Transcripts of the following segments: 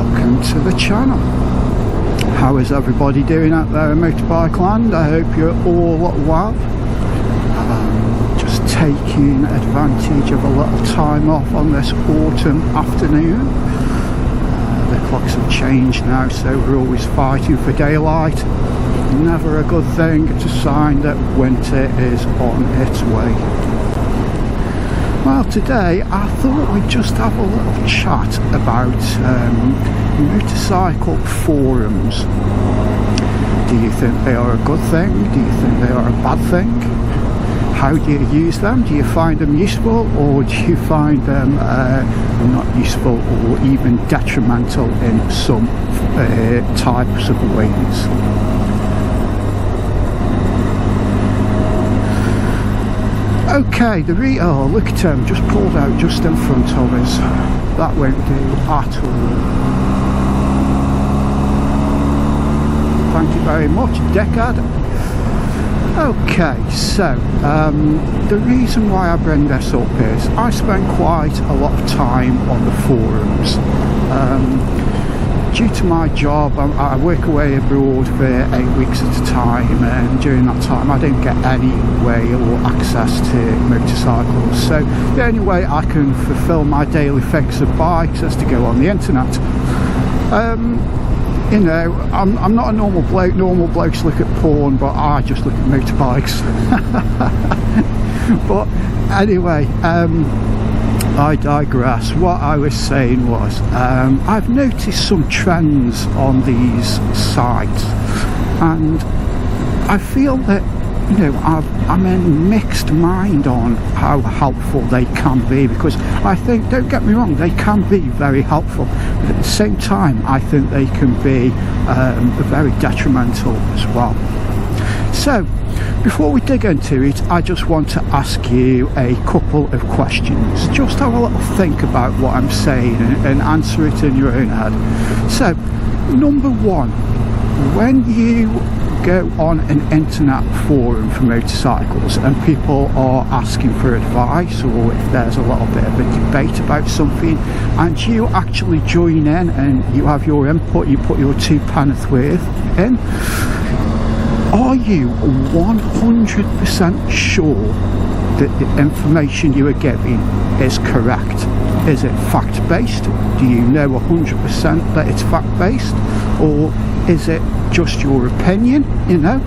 welcome to the channel. How is everybody doing out there in motorbike land? I hope you're all well. Just taking advantage of a little time off on this autumn afternoon. The clocks have changed now, so we're always fighting for daylight. Never a good thing. It's a sign that winter is on its way. Well, today I thought we'd just have a little chat about motorcycle forums. Do you think they are a good thing? Do you think they are a bad thing? How do you use them? Do you find them useful, or do you find them not useful or even detrimental in some types of ways? Okay, oh look at him, just pulled out just in front of us. That won't do at all. Thank you very much, dickhead. Okay, so the reason why I bring this up is I spend quite a lot of time on the forums. Due to my job, I work away abroad for 8 weeks at a time, and during that time I don't get any way or access to motorcycles. So the only way I can fulfill my daily fix of bikes is to go on the internet. You know, I'm not a normal bloke. Normal blokes look at porn, but I just look at motorbikes. But anyway, I digress. What I was saying was, I've noticed some trends on these sites, and I feel that, you know, I'm in mixed mind on how helpful they can be, because I think, don't get me wrong, they can be very helpful, but at the same time I think they can be very detrimental as well. So before we dig into it, I just want to ask you a couple of questions. Just have a little think about what I'm saying and answer it in your own head. So, number one, when you go on an internet forum for motorcycles and people are asking for advice, or if there's a little bit of a debate about something, and you actually join in and you have your input, you put your 2 penneth worth in, are you 100% sure that the information you are giving is correct? Is it fact-based? Do you know 100% that it's fact-based? Or is it just your opinion, you know?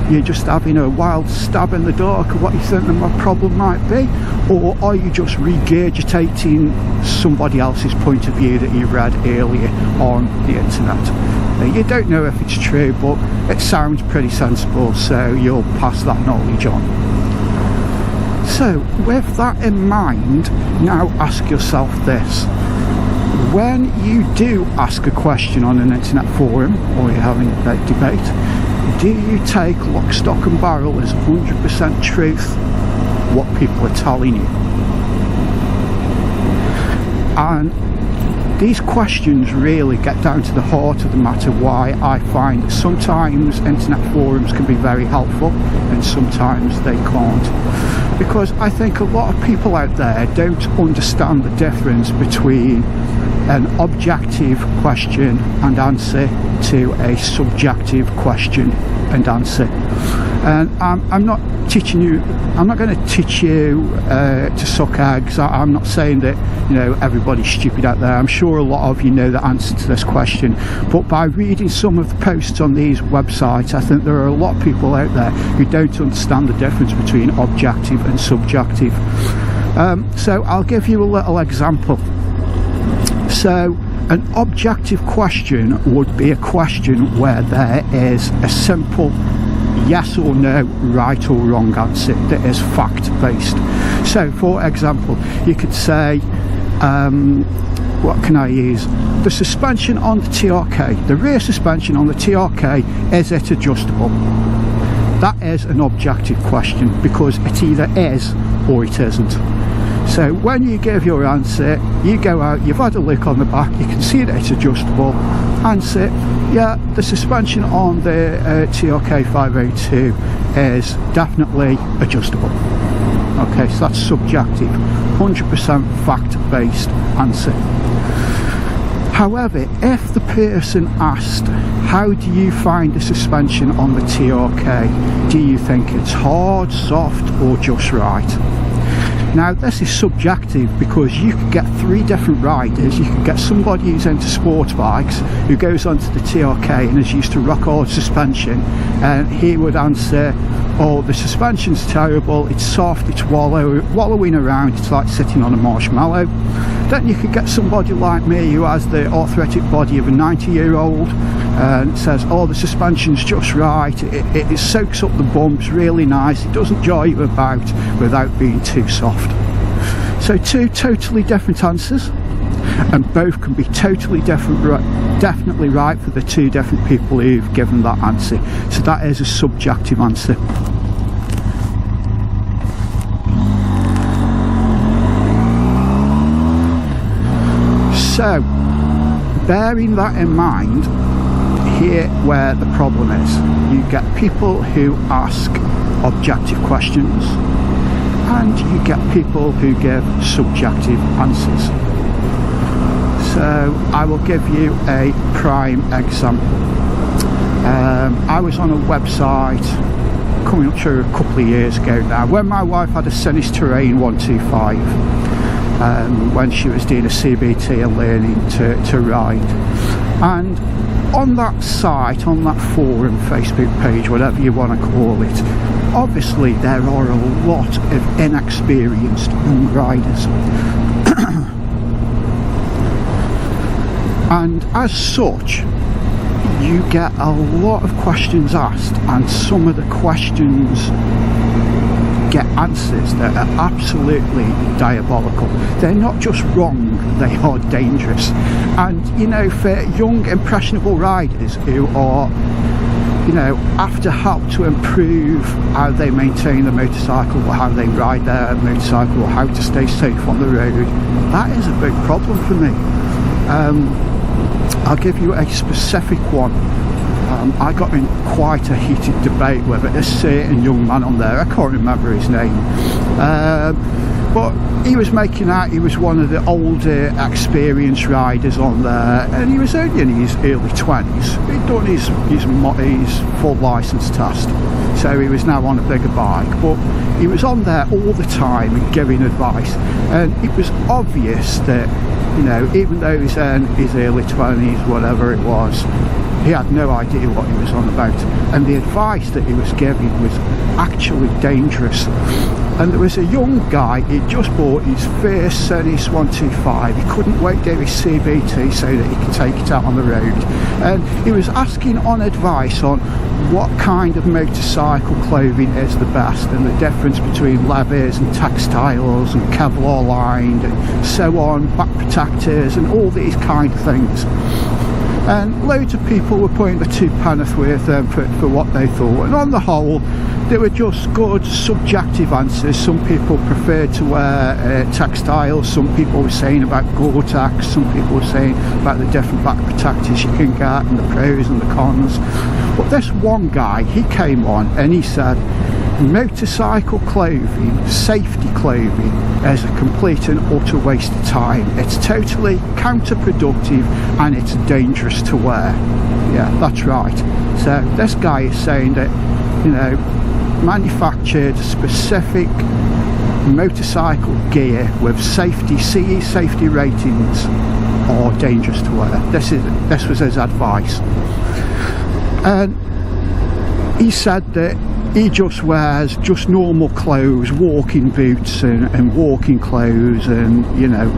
You're just having a wild stab in the dark of what you think my problem might be? Or are you just regurgitating somebody else's point of view that you read earlier on the internet? You don't know if it's true, but it sounds pretty sensible, so you'll pass that knowledge on. So with that in mind, now ask yourself this. When you do ask a question on an internet forum, or you're having a debate, do you take lock, stock and barrel as 100% truth what people are telling you? And these questions really get down to the heart of the matter, why I find that sometimes internet forums can be very helpful and sometimes they can't. Because I think a lot of people out there don't understand the difference between an objective question and answer to a subjective question and answer. And I'm not teaching you, I'm not going to teach you to suck eggs. I'm not saying that, you know, everybody's stupid out there. I'm sure a lot of you know the answer to this question, but by reading some of the posts on these websites, I think there are a lot of people out there who don't understand the difference between objective and subjective. So I'll give you a little example. So an objective question would be a question where there is a simple yes or no, right or wrong answer that is fact-based. So for example, you could say, what can I use? The suspension on the TRK, the rear suspension on the TRK, is it adjustable? That is an objective question, because it either is or it isn't. So when you give your answer, you go out, you've had a look on the back, you can see that it's adjustable. Answer, yeah, the suspension on the TRK 502 is definitely adjustable. Okay, so that's subjective, 100% fact-based answer. However, if the person asked, how do you find the suspension on the TRK? Do you think it's hard, soft, or just right? Now, this is subjective because you could get three different riders. You could get somebody who's into sports bikes, who goes onto the TRK and is used to rock hard suspension, and he would answer, oh, the suspension's terrible, it's soft, it's wallowing around, it's like sitting on a marshmallow. Then you could get somebody like me who has the arthritic body of a 90-year-old and says, oh, the suspension's just right, it soaks up the bumps really nice, it doesn't jar you about without being too soft. So two totally different answers, and both can be totally different, definitely right for the two different people who've given that answer. So that is a subjective answer. So, bearing that in mind, here where the problem is. You get people who ask objective questions, and you get people who give subjective answers. So I will give you a prime example. I was on a website coming up to a couple of years ago now, when my wife had a Sinis Terrain 125, when she was doing a CBT and learning to ride. And on that site, on that forum, Facebook page, whatever you want to call it, obviously there are a lot of inexperienced young riders. And as such, you get a lot of questions asked, and some of the questions get answers that are absolutely diabolical. They're not just wrong, they are dangerous. And you know, for young impressionable riders who are, you know, after help to improve how they maintain the motorcycle, or how they ride their motorcycle, or how to stay safe on the road, that is a big problem for me. I'll give you a specific one. I got in quite a heated debate with a certain young man on there. I can't remember his name, but he was making out he was one of the older experienced riders on there, and he was only in his early 20s. He'd done his full licence test, so he was now on a bigger bike, but he was on there all the time and giving advice, and it was obvious that, you know, even though he's in his early 20s, whatever it was, he had no idea what he was on about, and the advice that he was giving was actually dangerous. And there was a young guy, he'd just bought his first Sinis 125, he couldn't wait to do his CBT so that he could take it out on the road, and he was asking on advice on what kind of motorcycle clothing is the best, and the difference between leathers and textiles and Kevlar lined and so on, back protectors and all these kind of things. And loads of people were putting the two penneth worth for what they thought, and on the whole they were just good subjective answers. Some people preferred to wear textiles, some people were saying about Gore-Tex, some people were saying about the different back protectors you can get and the pros and the cons. But this one guy, he came on and he said, motorcycle clothing, safety clothing, is a complete and utter waste of time. It's totally counterproductive and it's dangerous to wear. Yeah, that's right. So this guy is saying that, you know, manufactured specific motorcycle gear with CE safety ratings are dangerous to wear. This was his advice. And he said that he just wears just normal clothes, walking boots and walking clothes, and, you know,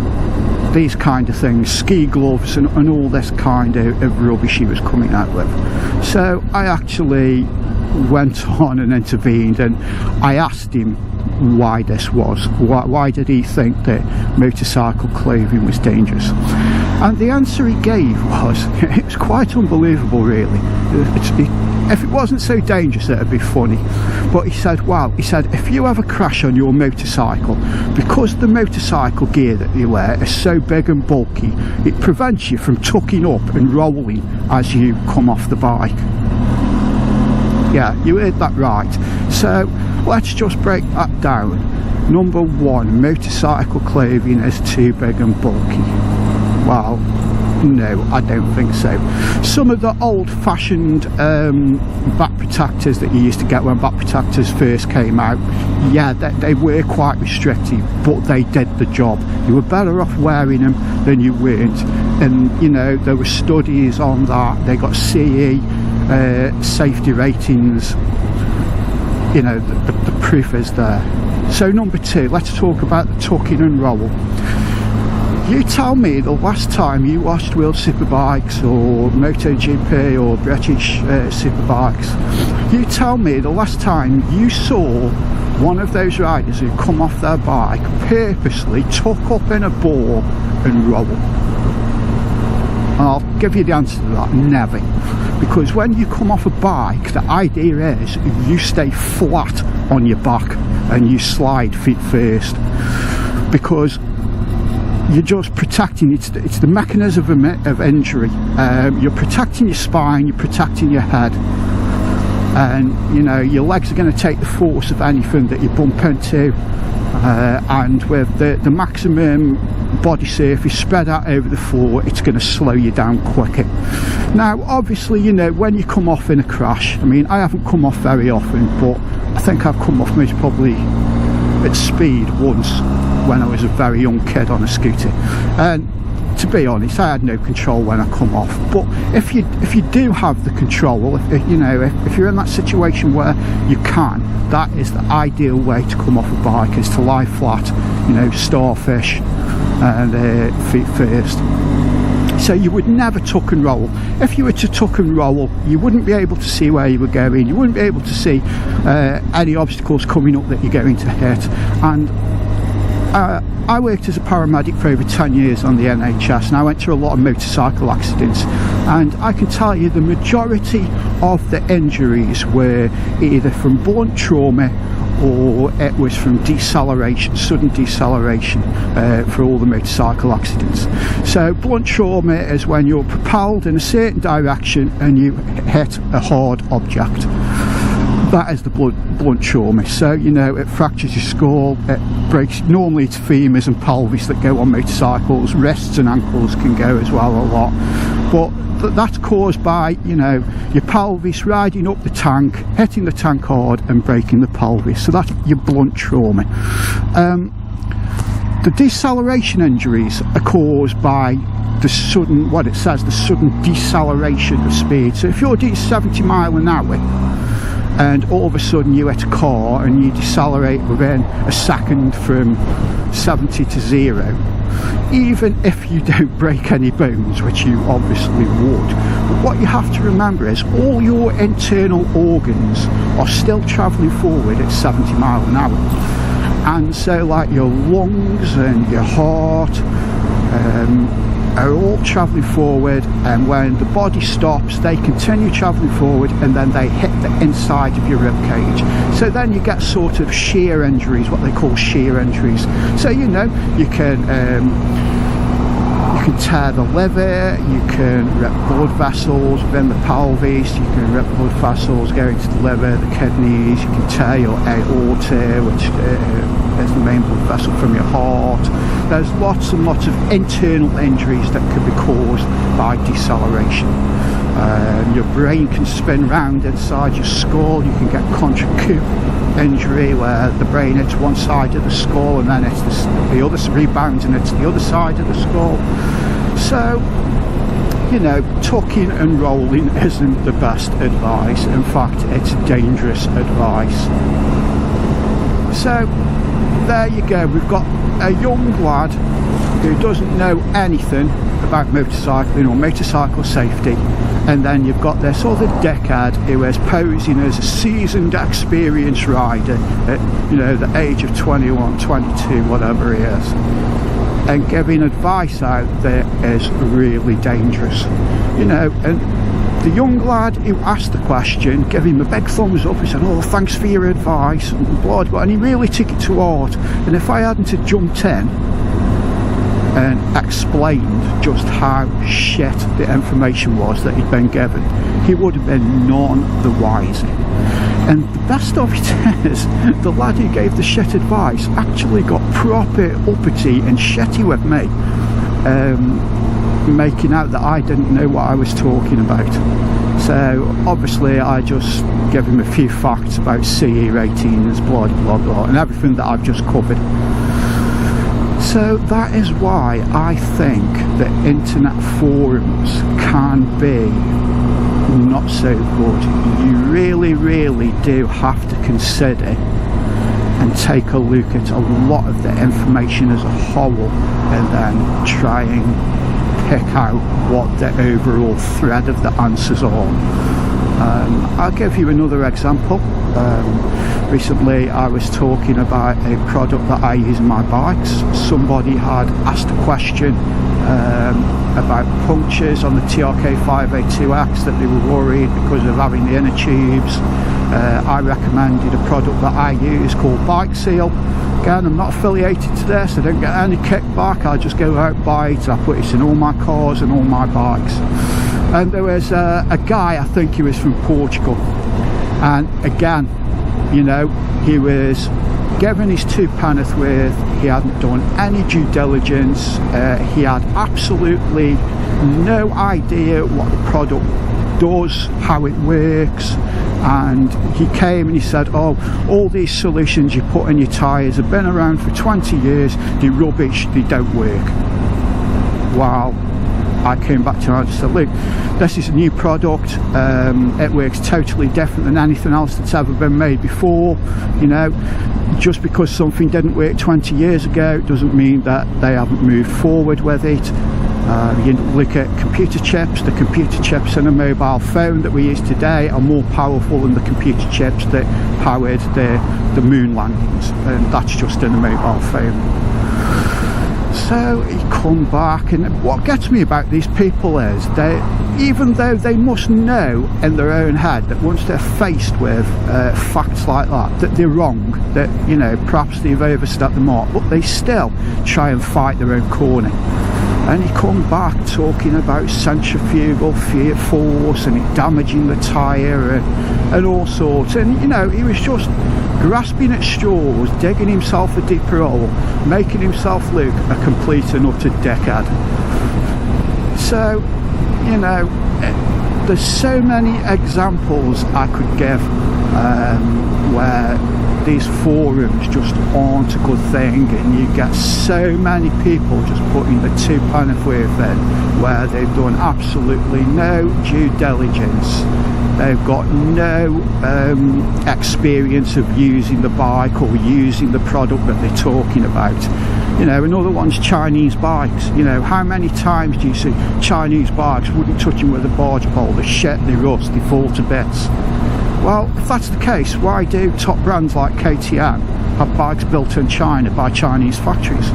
these kind of things, ski gloves and all this kind of rubbish he was coming out with. So I actually went on and intervened, and I asked him why this was. Why did he think that motorcycle clothing was dangerous? And the answer he gave was, it was quite unbelievable really. If it wasn't so dangerous, it'd be funny. But he said, wow, he said, if you have a crash on your motorcycle, because the motorcycle gear that you wear is so big and bulky, it prevents you from tucking up and rolling as you come off the bike. Yeah, you heard that right. So let's just break that down. Number one, motorcycle clothing is too big and bulky. Well, No, I don't think so. Some of the old-fashioned back protectors that you used to get when back protectors first came out, yeah, they were quite restrictive, but they did the job. You were better off wearing them than you weren't. And you know, there were studies on that. They got CE safety ratings. You know, the proof is there. So number 2, let's talk about the tucking and roll. You tell me the last time you watched World Superbikes or MotoGP or British Superbikes, you tell me the last time you saw one of those riders who come off their bike purposely tuck up in a ball and roll. And I'll give you the answer to that: never. Because when you come off a bike, the idea is you stay flat on your back and you slide feet first, because you're just protecting, it's the mechanism of injury. You're protecting your spine, you're protecting your head, and you know, your legs are going to take the force of anything that you bump into, and with the maximum body surface spread out over the floor, it's going to slow you down quicker. Now obviously, you know, when you come off in a crash, I mean, I haven't come off very often, but I think I've come off most probably at speed once when I was a very young kid on a scooter, and to be honest, I had no control when I come off. But if you do have the control, if you're in that situation where you can, that is the ideal way to come off a bike, is to lie flat, you know, starfish and feet first. So you would never tuck and roll. If you were to tuck and roll, you wouldn't be able to see where you were going, you wouldn't be able to see any obstacles coming up that you're going to hit. And I worked as a paramedic for over 10 years on the NHS, and I went through a lot of motorcycle accidents, and I can tell you the majority of the injuries were either from blunt trauma or it was from deceleration, sudden deceleration, for all the motorcycle accidents. So blunt trauma is when you're propelled in a certain direction and you hit a hard object. That is the blunt trauma. So, you know, it fractures your skull, it breaks, normally it's femurs and pelvis that go on motorcycles, wrists and ankles can go as well a lot, but that's caused by, you know, your pelvis riding up the tank, hitting the tank hard and breaking the pelvis. So that's your blunt trauma. The deceleration injuries are caused by the sudden, what it says, the sudden deceleration of speed. So if you're doing 70 miles an hour and all of a sudden you hit a car and you decelerate within a second from 70 to 0, even if you don't break any bones, which you obviously would, but what you have to remember is all your internal organs are still travelling forward at 70 miles an hour. And so like your lungs and your heart are all travelling forward, and when the body stops they continue travelling forward, and then they hit the inside of your rib cage. So then you get sort of shear injuries, what they call shear injuries. So, you know, you can tear the liver, you can rip blood vessels within the pelvis, you can rip blood vessels going to the liver, the kidneys, you can tear your aorta, which is the main blood vessel from your heart. There's lots and lots of internal injuries that can be caused by deceleration. Your brain can spin round inside your skull. You can get conjunctive injury where the brain hits one side of the skull and then it's the other, rebounds and it's the other side of the skull. So, you know, tucking and rolling isn't the best advice. In fact, it's dangerous advice. So there you go, we've got a young lad who doesn't know anything about motorcycling or motorcycle safety, and then you've got this other dickhead who is posing as a seasoned, experienced rider at, you know, the age of 21, 22, whatever he is, and giving advice out there is really dangerous, you know. And the young lad who asked the question, gave him a big thumbs up. He said, "Oh, thanks for your advice," and blah, blah, and he really took it to heart. And if I hadn't have jumped in and explained just how shit the information was that he'd been given, he would have been none the wiser. And the best of it is, the lad who gave the shit advice actually got proper uppity and shitty with me. making out that I didn't know what I was talking about. So obviously I just gave him a few facts about CE ratings, blah blah blah, and everything that I've just covered. So that is why I think that internet forums can be not so good. You really do have to consider and take a look at a lot of the information as a whole, and then try and pick out what the overall thread of the answers are. I'll give you another example. Recently I was talking about a product that I use in my bikes. Somebody had asked a question about punctures on the TRK 582X, that they were worried because of having the inner tubes. I recommended a product that I use called Bike Seal. Again, I'm not affiliated to this, I don't get any kickback, I just go out, buy it, I put it in all my cars and all my bikes. And there was a guy, I think he was from Portugal, and again, you know, he was given his £2 worth, he hadn't done any due diligence, he had absolutely no idea what the product does, how it works, and he came and he said, oh, all these solutions you put in your tyres have been around for 20 years, they're rubbish, they don't work. Wow. I came back to him and said, look, this is a new product, it works totally different than anything else that's ever been made before. You know, just because something didn't work 20 years ago doesn't mean that they haven't moved forward with it. You look at computer chips, the computer chips in a mobile phone that we use today are more powerful than the computer chips that powered the moon landings, and that's just in a mobile phone. So he come back, and what gets me about these people is they, even though they must know in their own head that once they're faced with facts like that they're wrong, that, you know, perhaps they've overstepped the mark, but they still try and fight their own corner. And he come back talking about centrifugal force and it damaging the tyre and all sorts, and you know, he was just grasping at straws, digging himself a deeper hole, making himself look a complete and utter dickhead. So, you know, there's so many examples I could give where these forums just aren't a good thing, and you get so many people just putting the £2 worth in where they've done absolutely no due diligence. They've got no experience of using the bike or using the product that they're talking about. You know, another one's Chinese bikes. You know, how many times do you see Chinese bikes, wouldn't touch them with a barge pole, they shit, they rust, they fall to bits? Well, if that's the case, why do top brands like KTM have bikes built in China by Chinese factories?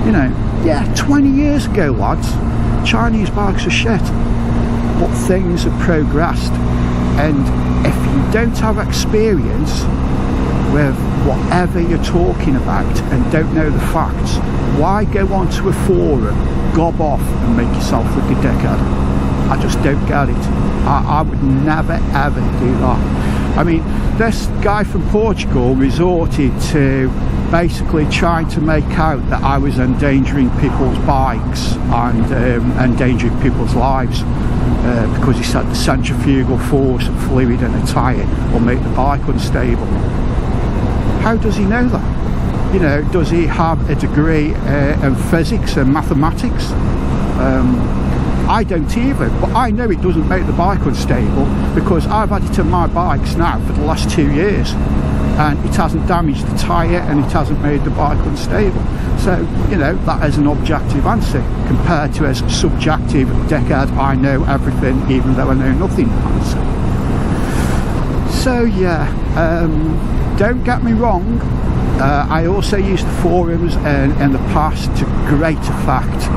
You know, yeah, 20 years ago, lads, Chinese bikes are shit, but things have progressed, and if you don't have experience with whatever you're talking about and don't know the facts, why go onto a forum, gob off and make yourself look a dickhead? I just don't get it. I would never ever do that. I mean, this guy from Portugal resorted to basically trying to make out that I was endangering people's bikes and endangering people's lives because he said the centrifugal force of fluid in a tyre will make the bike unstable. How does he know that? You know, does he have a degree in physics and mathematics? I don't either, but I know it doesn't make the bike unstable because I've had it in my bikes now for the last 2 years and it hasn't damaged the tyre and it hasn't made the bike unstable. So, you know, that is an objective answer compared to a subjective dickhead, I know everything even though I know nothing answer. So yeah, don't get me wrong, I also used the forums in the past to great effect.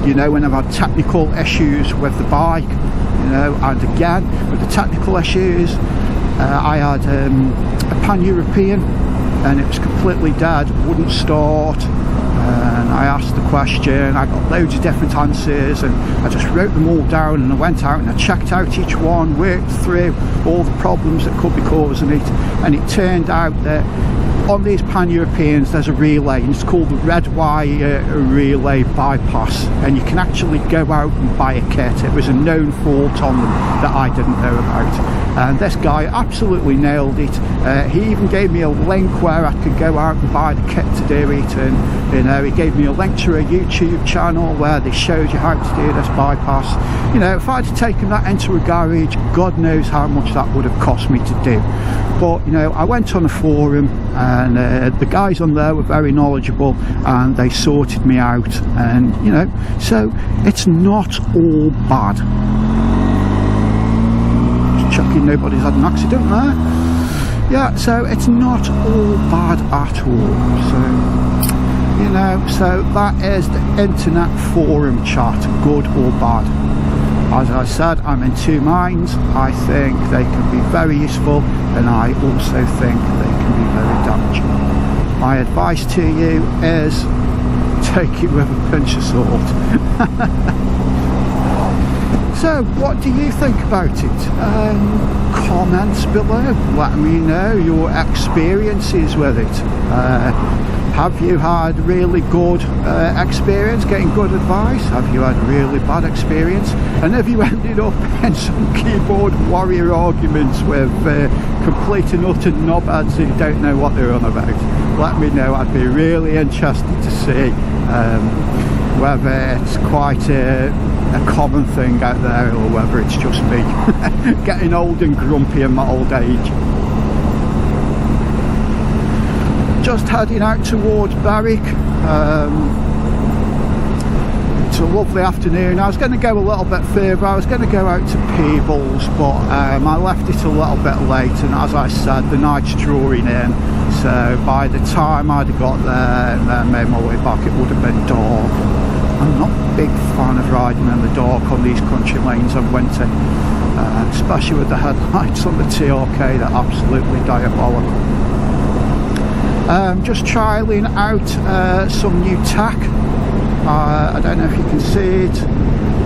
You know, when I've had technical issues with the bike, you know, and again with the technical issues, I had a Pan-European and it was completely dead, wouldn't start, and I asked the question, I got loads of different answers and I just wrote them all down, and I went out and I checked out each one, worked through all the problems that could be causing it, and it turned out that on these Pan-Europeans there's a relay, and it's called the Red Wire Relay Bypass, and you can actually go out and buy a kit. It was a known fault on them that I didn't know about, and this guy absolutely nailed it. He even gave me a link where I could go out and buy the kit to do it, and you know, he gave me a link to a YouTube channel where they showed you how to do this bypass. You know, if I'd taken that into a garage, God knows how much that would have cost me to do. But you know, I went on a forum, and the guys on there were very knowledgeable, and they sorted me out, and you know, so it's not all bad. Just checking nobody's had an accident there. Yeah, so it's not all bad at all. So you know, so that is the internet forum chat, good or bad. As I said, I'm in two minds. I think they can be very useful, and I also think they can be very damaging. My advice to you is take it with a pinch of salt. So what do you think about it? Comments below, let me know your experiences with it. Have you had really good experience getting good advice? Have you had really bad experience? And have you ended up in some keyboard warrior arguments with complete and utter knobheads who don't know what they're on about? Let me know. I'd be really interested to see whether it's quite a common thing out there, or whether it's just me getting old and grumpy in my old age. Just heading out towards Berwick. It's a lovely afternoon. I was going to go a little bit further. I was going to go out to Peebles, but I left it a little bit late, and as I said, the night's drawing in, so by the time I'd have got there and then made my way back, it would have been dark. I'm not a big fan of riding in the dark on these country lanes in winter, especially with the headlights on the TRK. They're absolutely diabolical. Just trialling out some new tech. I don't know if you can see it.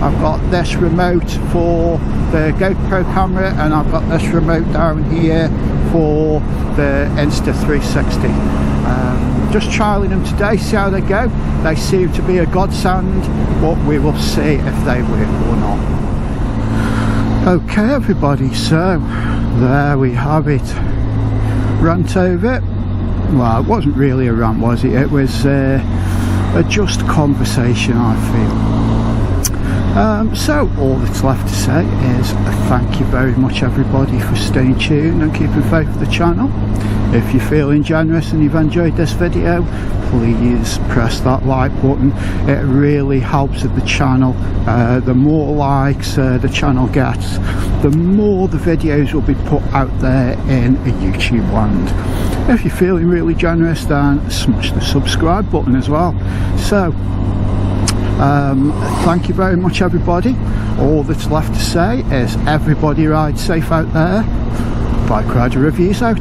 I've got this remote for the GoPro camera, and I've got this remote down here for the Insta360. Just trialling them today, see how they go. They seem to be a godsend, but we will see if they work or not. Okay everybody, so there we have it. Rant over. Well, it wasn't really a rant, was it? It was a just conversation, I feel. So all that's left to say is thank you very much everybody for staying tuned and keeping faith with the channel. If you're feeling generous and you've enjoyed this video, please press that like button. It really helps with the channel. The more likes the channel gets, the more the videos will be put out there in a YouTube land. If you're feeling really generous, then smash the subscribe button as well. So thank you very much everybody. All that's left to say is everybody ride safe out there. Bike Rider Reviews out.